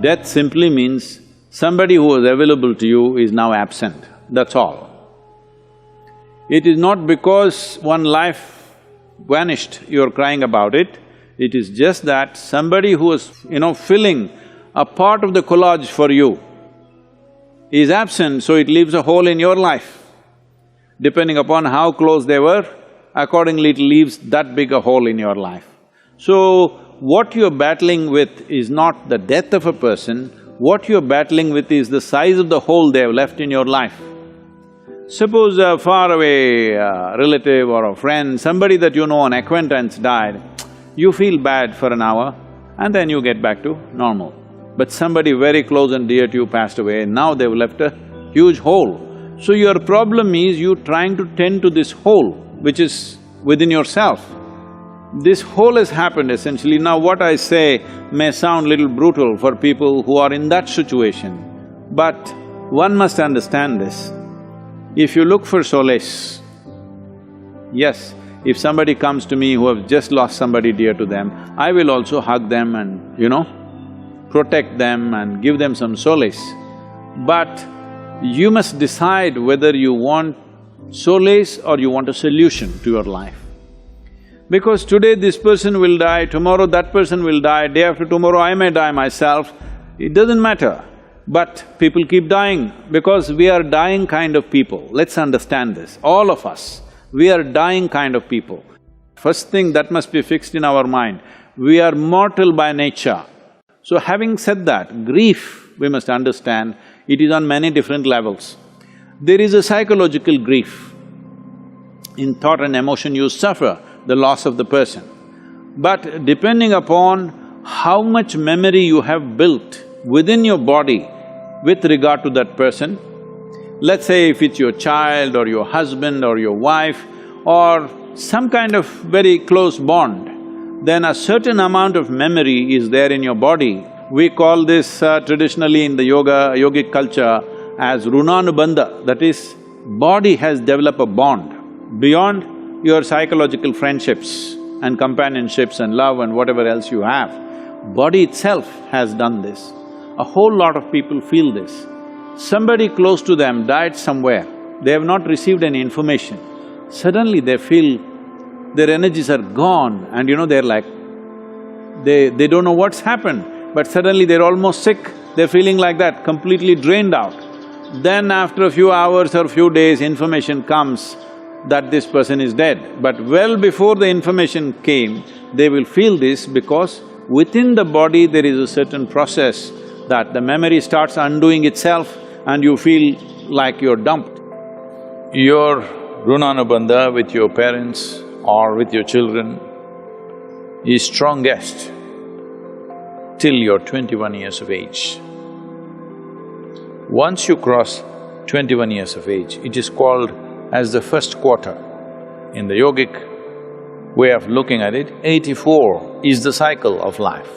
Death simply means somebody who was available to you is now absent, that's all. It is not because one life vanished, you're crying about it. It is just that somebody who was, filling a part of the collage for you is absent, so it leaves a hole in your life. Depending upon how close they were, accordingly it leaves that big a hole in your life. So, what you're battling with is not the death of a person, what you're battling with is the size of the hole they have left in your life. Suppose a faraway relative or a friend, somebody that you know, an acquaintance died, you feel bad for an hour and then you get back to normal. But somebody very close and dear to you passed away, and now they've left a huge hole. So your problem is you trying to tend to this hole, which is within yourself. This hole has happened essentially. Now what I say may sound little brutal for people who are in that situation, but one must understand this. If you look for solace, yes, if somebody comes to me who have just lost somebody dear to them, I will also hug them and, protect them and give them some solace. But you must decide whether you want solace or you want a solution to your life. Because today this person will die, tomorrow that person will die, day after tomorrow I may die myself, it doesn't matter. But people keep dying because we are dying kind of people. Let's understand this, all of us, we are dying kind of people. First thing that must be fixed in our mind, we are mortal by nature. So having said that, grief, we must understand, it is on many different levels. There is a psychological grief. In thought and emotion you suffer the loss of the person. But depending upon how much memory you have built within your body with regard to that person, let's say if it's your child or your husband or your wife or some kind of very close bond, then a certain amount of memory is there in your body. We call this traditionally in the yogic culture as runanubandha, that is, body has developed a bond beyond your psychological friendships and companionships and love and whatever else you have. Body itself has done this. A whole lot of people feel this. Somebody close to them died somewhere, they have not received any information. Suddenly they feel their energies are gone and they're like, they don't know what's happened, but suddenly they're almost sick, they're feeling like that, completely drained out. Then after a few hours or few days, information comes that this person is dead. But well before the information came, they will feel this because within the body there is a certain process that the memory starts undoing itself and you feel like you're dumped. Your runanubandha with your parents or with your children is strongest till you're 21 years of age. Once you cross 21 years of age, it is called as the first quarter. In the yogic way of looking at it, 84 is the cycle of life.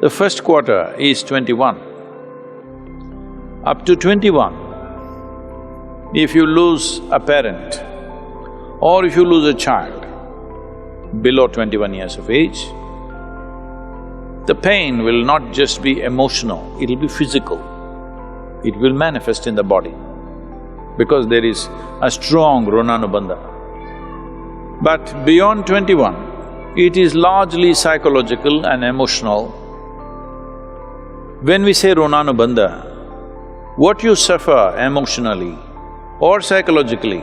The first quarter is 21. Up to 21, if you lose a parent or if you lose a child below 21 years of age, the pain will not just be emotional, it'll be physical. It will manifest in the body because there is a strong runanubandha. But beyond 21, it is largely psychological and emotional. When we say runanubandha, what you suffer emotionally or psychologically,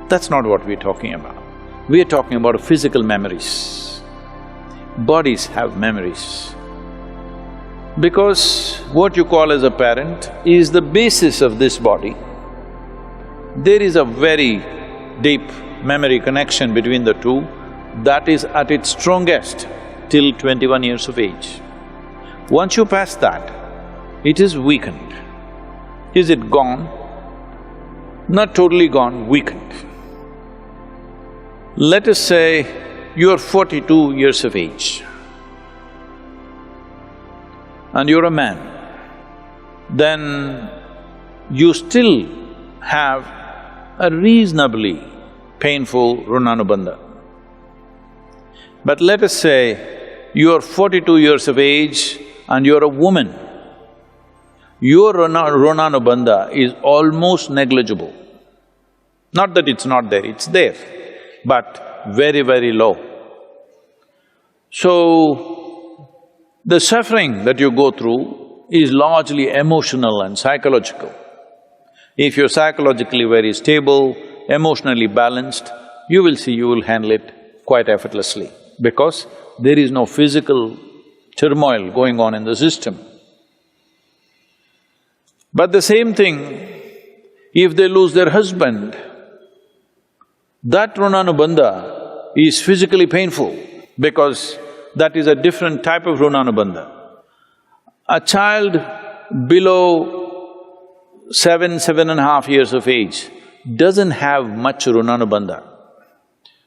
that's not what we're talking about. We're talking about physical memories. Bodies have memories. Because what you call as a parent is the basis of this body, there is a very deep memory connection between the two that is at its strongest till 21 years of age. Once you pass that, it is weakened. Is it gone? Not totally gone, weakened. Let us say you're 42 years of age and you're a man, then you still have a reasonably painful runanubandha. But let us say you're 42 years of age and you're a woman, your Ronanubandha is almost negligible. Not that it's not there, it's there, but very, very low. So, the suffering that you go through is largely emotional and psychological. If you're psychologically very stable, emotionally balanced, you will see you will handle it quite effortlessly because there is no physical turmoil going on in the system. But the same thing, if they lose their husband, that Ronanubandha is physically painful because that is a different type of Ronanubandha. A child below 7.5 years of age doesn't have much Ronanubandha.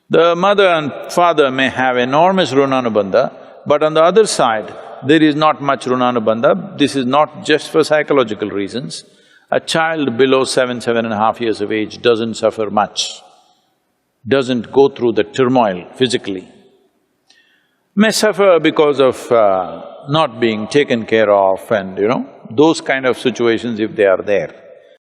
The mother and father may have enormous Ronanubandha, but on the other side, there is not much Ronanubandha. This is not just for psychological reasons. A child below 7.5 years of age doesn't suffer much, doesn't go through the turmoil physically. May suffer because of not being taken care of and, those kind of situations if they are there.